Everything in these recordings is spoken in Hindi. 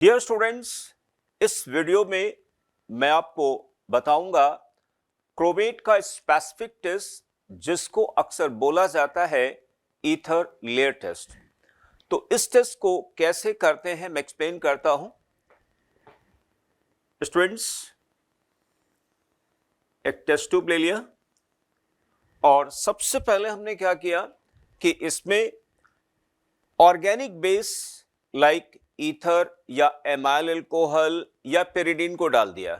डियर स्टूडेंट्स, इस वीडियो में मैं आपको बताऊंगा क्रोमेट का स्पेसिफिक टेस्ट जिसको अक्सर बोला जाता है ईथर लेयर टेस्ट। तो इस टेस्ट को कैसे करते हैं मैं एक्सप्लेन करता हूं। स्टूडेंट्स, एक टेस्ट ट्यूब ले लिया और सबसे पहले हमने क्या किया कि इसमें ऑर्गेनिक बेस लाइक ईथर या एमाइल अल्कोहल या पेरिडीन को डाल दिया।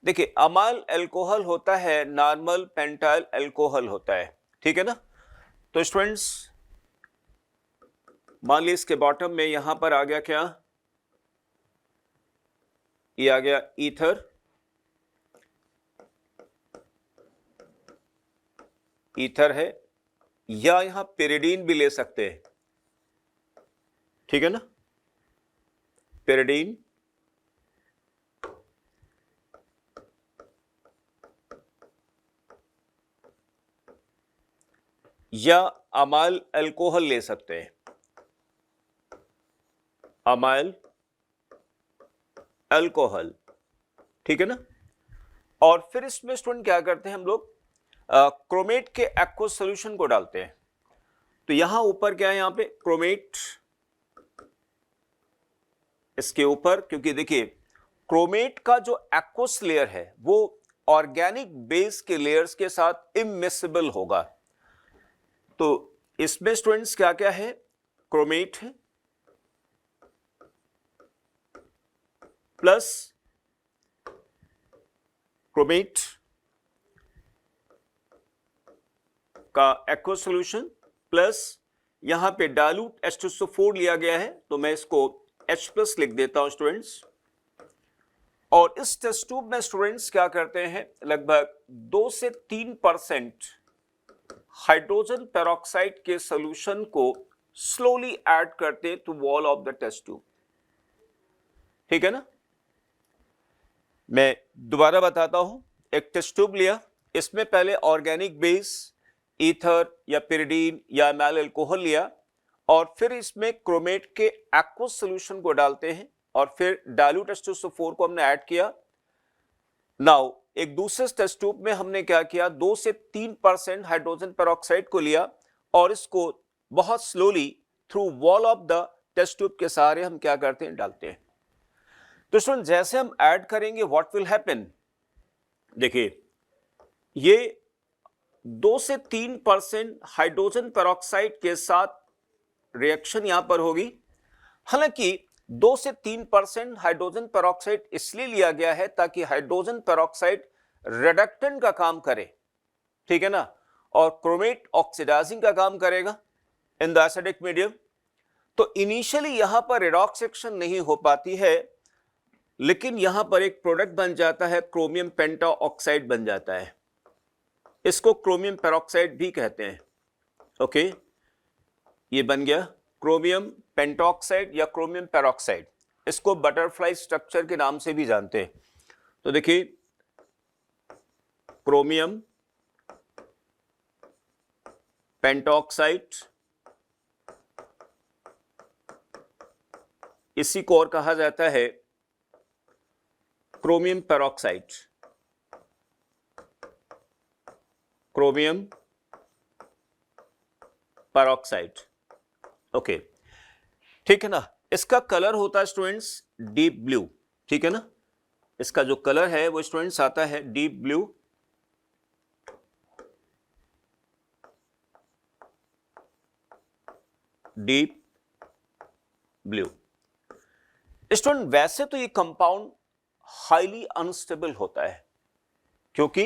देखिए, अमाइल अल्कोहल होता है नॉर्मल पेंटाइल अल्कोहल होता है, ठीक है ना। तो स्टूडेंट्स, मान लीजिए इसके बॉटम में यहां पर आ गया क्या, ये आ गया ईथर, ईथर है, या यहां पेरिडीन भी ले सकते हैं, ठीक है ना, पेरिडीन। या अमाइल अल्कोहल ले सकते हैं, अमाइल अल्कोहल, ठीक है ना। और फिर इसमें स्टूडेंट क्या करते हैं हम लोग, क्रोमेट के एक्वस सॉल्यूशन को डालते हैं। तो यहां ऊपर क्या है, यहां पे क्रोमेट, इसके ऊपर, क्योंकि देखिए क्रोमेट का जो एक्वस लेयर है वो ऑर्गेनिक बेस के लेयर्स के साथ इमिसिबल होगा। तो इसमें स्टूडेंट्स क्या क्या है, क्रोमेट है प्लस क्रोमेट का एक्वस सॉल्यूशन प्लस यहां पे डाइल्यूट H2SO4 लिया गया है, तो मैं इसको H+ लिख देता हूं स्टूडेंट्स। और इस टेस्ट ट्यूब में स्टूडेंट्स क्या करते हैं, लगभग 2 से 3% हाइड्रोजन पेरोक्साइड के सॉल्यूशन को स्लोली ऐड करते to wall of the test tube, ठीक है ना। मैं दोबारा बताता हूं, एक टेस्ट ट्यूब लिया, इसमें पहले ऑर्गेनिक बेस ईथर या पेरिडीन या एमाइल अल्कोहल लिया और फिर इसमें क्रोमेट के एक्वस सॉल्यूशन को डालते हैं और फिर डाइल्यूट H2SO4 को हमने ऐड किया। नाउ एक दूसरे टेस्ट ट्यूब में हमने क्या किया, 2 से 3% हाइड्रोजन पेरोक्साइड को लिया और इसको बहुत slowly through wall of the test tube के सहारे हम क्या करते हैं, डालते हैं। तो स्टूडेंट, जैसे हम ऐड करेंगे व्हाट विल हैपन, देखिए ये 2 से 3% हाइड्रोजन पेरोक्साइड के साथ रिएक्शन यहां पर होगी। हालांकि 2 से 3% हाइड्रोजन पेरोक्साइड इसलिए लिया गया है ताकि हाइड्रोजन पेरोक्साइड रिडक्टेंट का काम करे, ठीक है ना, और क्रोमेट ऑक्सीडाइजिंग का काम करेगा इन द एसिडिक मीडियम। तो इनिशियली यहां पर रिडॉक्स एक्शन नहीं हो पाती है, लेकिन यहां पर एक प्रोडक्ट बन जाता है, क्रोमियम पेंटाऑक्साइड बन जाता है, इसको क्रोमियम पेरोक्साइड भी कहते हैं। ओके, ये बन गया क्रोमियम पेंटाऑक्साइड या क्रोमियम पेरोक्साइड, इसको बटरफ्लाई स्ट्रक्चर के नाम से भी जानते हैं। तो देखिए क्रोमियम पेंटाऑक्साइड, इसी को और कहा जाता है chromium peroxide, chromium peroxide. Okay, ठीक है ना। इसका कलर होता है स्टूडेंट्स डीप ब्लू, ठीक है ना, इसका जो कलर है वो स्टूडेंट्स आता है deep blue. Deep blue. Student, वैसे तो ये कंपाउंड हाईली अनस्टेबल होता है, क्योंकि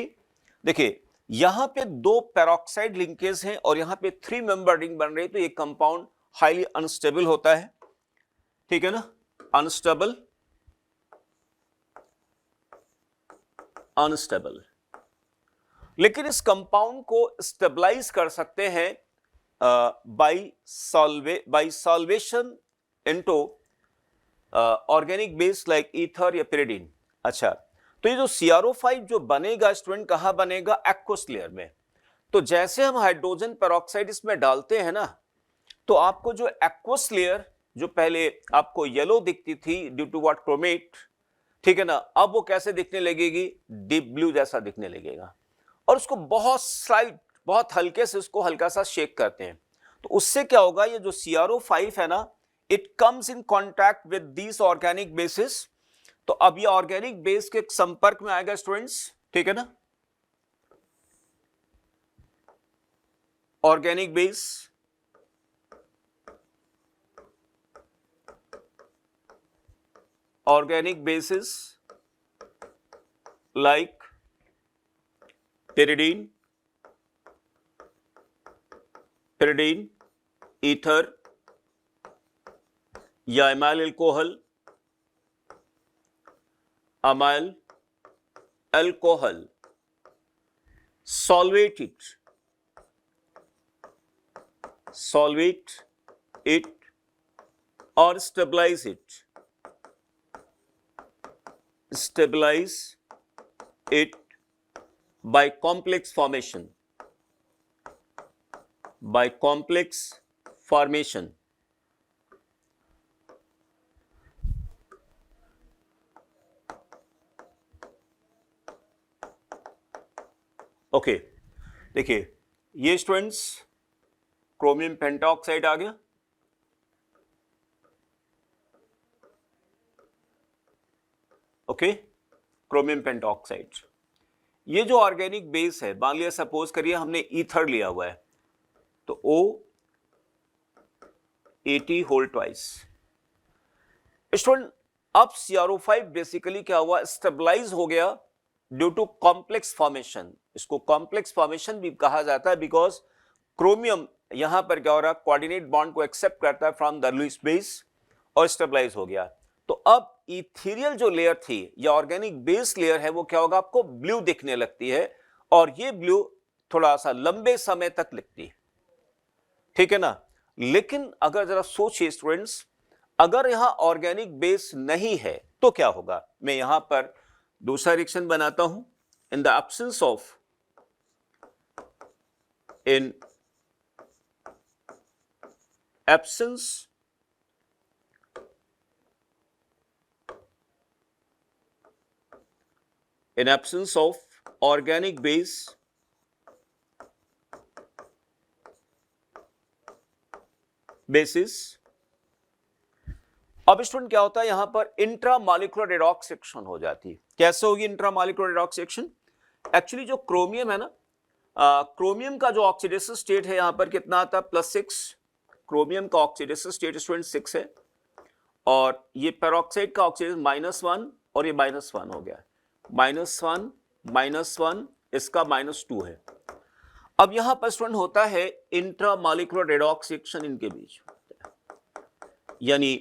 देखिए यहां पे 2 पेरोक्साइड लिंकेज हैं और यहां पे 3 मेंबर रिंग बन रही है, तो ये कंपाउंड हाईली अनस्टेबल होता है, ठीक है ना, अनस्टेबल, अनस्टेबल। लेकिन इस कंपाउंड को स्टेबलाइज कर सकते हैं by solvation into organic base like ether या पेरिडीन। अच्छा, तो ये जो CrO5 जो बनेगा स्टूडेंट, कहां बनेगा, एक्वस लेयर में। तो जैसे हम हाइड्रोजन पेरोक्साइड इसमें डालते हैं ना, तो आपको जो एक्वस लेयर जो पहले आपको येलो दिखती थी ड्यू टू व्हाट क्रोमेट, ठीक है ना, अब वो कैसे दिखने लगेगी, डीप ब्लू जैसा दिखने लगेगा। और उसको बहुत स्लाइट, बहुत हल्के से उसको हल्का सा शेक करते हैं, तो उससे क्या होगा, ये जो CrO5 है ना, it comes in contact with these organic basis. तो अब ये ऑर्गेनिक बेस के संपर्क में आएगा स्टूडेंट्स, ठीक है ना, organic base, organic bases like pyridine, ether या amyl alcohol, solvate it or stabilize it by complex formation, okay. देखिए ये स्टूडेंट्स क्रोमियम पेंटाऑक्साइड आ गया, ओके, क्रोमियम पेंटाऑक्साइड। ये जो ऑर्गेनिक बेस है, मान लिया सपोज करिए हमने ईथर लिया हुआ है, तो O80 होल ट्वाइस। स्टूडेंट अब CrO5 बेसिकली क्या हुआ, स्टेबलाइज हो गया ड्यू टू कॉम्प्लेक्स फॉर्मेशन। इसको कॉम्प्लेक्स फॉर्मेशन भी कहा जाता है बिकॉज क्रोमियम यहां पर क्या हो रहा है, कोऑर्डिनेट बॉन्ड को एक्सेप्ट करता है फ्रॉम द लुईस बेस और स्टेबलाइज हो गया। तो अब इथेरियल जो लेयर थी या ऑर्गेनिक बेस लेयर है, वो क्या होगा, आपको ब्लू दिखने लगती है, और ये ब्लू थोड़ा सा लंबे समय तक लिखती है, ठीक है ना। लेकिन अगर जरा सोचिए स्टूडेंट्स, अगर यहां ऑर्गेनिक बेस नहीं है तो क्या होगा। मैं यहां पर दूसरा रिएक्शन बनाता हूं, इन the absence of in absence of organic base basis। अब स्टूडेंट क्या होता है, यहां पर इंट्रामॉलिक्यूलर रेडॉक्स रिएक्शन हो जाती है। कैसे होगी इंट्रामॉलिक्यूलर रेडॉक्स रिएक्शन? एक्चुअली जो क्रोमियम है ना, क्रोमियम का जो ऑक्सीडेशन स्टेट है यहां पर कितना आता है, +6। क्रोमियम का ऑक्सीडेशन स्टेट स्टूडेंट 6 है, और ये पेरोक्साइड का ऑक्सीडेशन -1 और ये -1 हो गया, -1 -1, इसका -2 है। अब यहां पर स्टूडेंट होता है इंट्रामॉलिक्यूलर रेडॉक्स रिएक्शन इनके बीच, यानी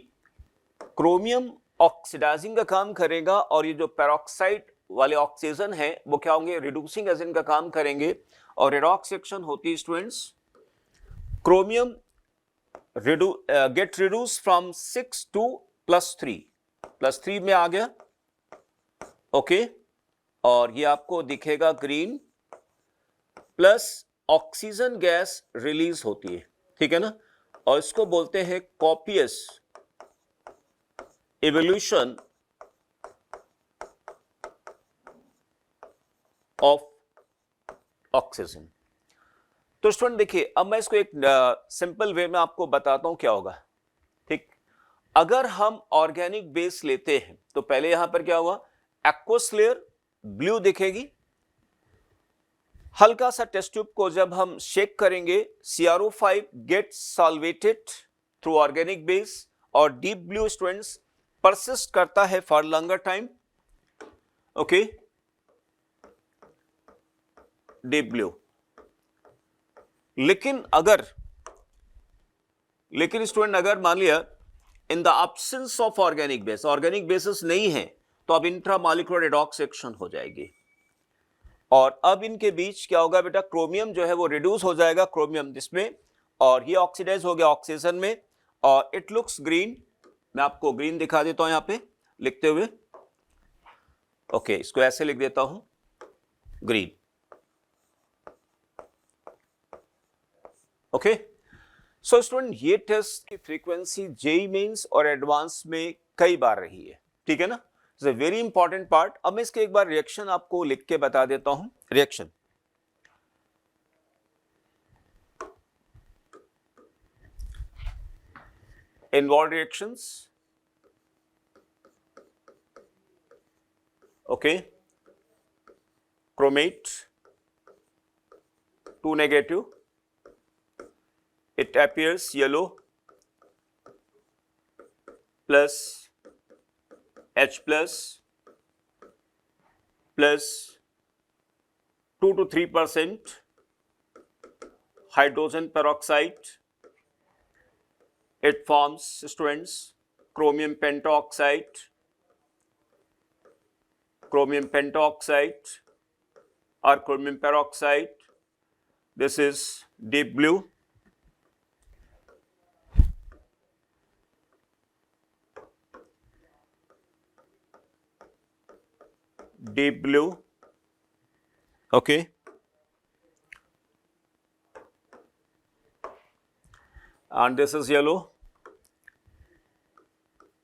क्रोमियम ऑक्सीडाइजिंग का काम करेगा और ये जो पेरोक्साइड वाले ऑक्सीजन है वो क्या होंगे, रिड्यूसिंग एजेंट का काम करेंगे। और रेडॉक्स रिएक्शन होती है students, chromium get reduce from 6 to +3 में आ गया, ओके। और ये आपको दिखेगा green, plus oxygen gas release होती है, ठीक है ना, और इसको बोलते हैं कॉपियस evolution of oxygen। तो स्टूडेंट देखिए, अब मैं इसको एक सिंपल वे में आपको बताता हूं क्या होगा, ठीक। अगर हम ऑर्गेनिक बेस लेते हैं तो पहले यहां पर क्या हुआ, एक्वस लेयर ब्लू दिखेगी, हल्का सा टेस्ट ट्यूब को जब हम शेक करेंगे, CrO5 get solvated through organic base, और डीप ब्लू स्टूडेंट्स परसिस्ट करता है for longer time, okay, deep blue. लेकिन स्टूडेंट अगर मान लिया in the absence of organic basis नहीं है, तो अब इंट्रामॉलिक्यूलर रेडॉक्स रिएक्शन हो जाएगी, और अब इनके बीच क्या होगा बेटा, क्रोमियम जो है वो रिड्यूस हो जाएगा, क्रोमियम जिसमें, और ये ऑक्सीडाइज हो गया ऑक्सीजन में, और इट लुक्स ग्रीन। मैं आपको ग्रीन दिखा देता हूं यहां पे लिखते हुए, ओके, इसको ऐसे लिख देता हूं, ग्रीन, ओके। सो स्टूडेंट ये टेस्ट की फ्रीक्वेंसी जेई मेंस और एडवांस में कई बार रही है, ठीक है ना, it's a very important part. अब मैं इसके एक बार रिएक्शन आपको लिख के बता देता हूं। Reaction involved reactions, okay, chromate 2 negative, it appears yellow plus H plus 2 to 3% hydrogen peroxide. It forms, students, chromium pentoxide or chromium peroxide. This is deep blue. Deep blue, okay. And this is yellow.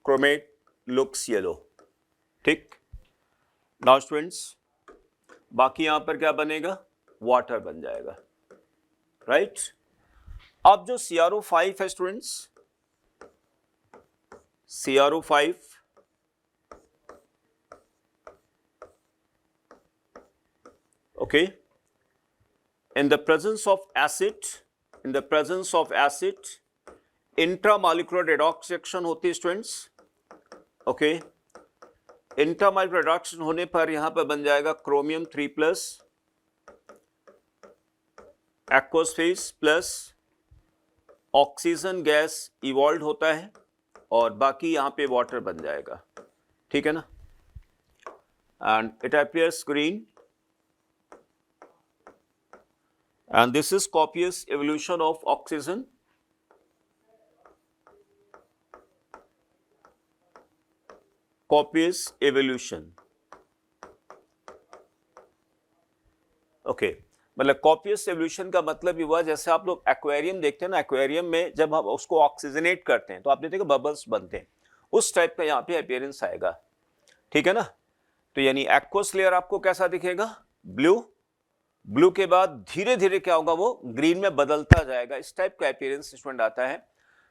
Chromate looks yellow, ठीक। Now students, बाकी यहां पर क्या बनेगा, वाटर बन जाएगा, राइट। अब जो CrO5 है students, CrO5 okay, in the presence of acid intramolecular redox reaction होती है स्टूडेंट्स, ओके। इंट्रामॉलिक्यूलर रेडॉक्शन होने पर यहां पर बन जाएगा chromium 3+ aqueous phase plus oxygen gas evolve होता है और बाकी यहां पे वाटर बन जाएगा, ठीक है ना। And it appears green and this is copious evolution of oxygen. Copious evolution, okay, मतलब कॉपियस एवोल्यूशन का मतलब ये हुआ जैसे आप लोग एक्वेरियम देखते हैं ना, एक्वेरियम में जब हम उसको ऑक्सीजनेट करते हैं तो आप देखते हैं कि बबल्स बनते हैं, उस टाइप का यहाँ पे अपीयरेंस आएगा, ठीक है ना। तो यानी एक्वस लेयर आपको कैसा दिखेगा, ब्लू के बाद धीरे धीरे क्या होगा, वो ग्रीन में बदलता जाएगा, इस टाइप का अपीयरेंस स्टूडेंट आता है।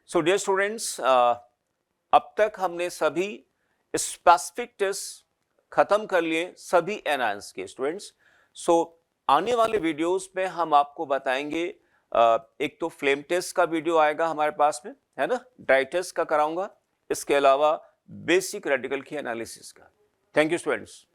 सो डियर स्टूडेंट्स, अब तक हमने सभी स्पेसिफिक टेस्ट खत्म कर लिए, सभी एनायंस के स्टूडेंट्स। सो आने वाले वीडियोस में हम आपको बताएंगे, एक तो फ्लेम टेस्ट का वीडियो आएगा हमारे पास में, है ना, ड्राई टेस्ट का कराऊंगा, इसके अलावा बेसिक रेडिकल की एनालिसिस का। Thank you students.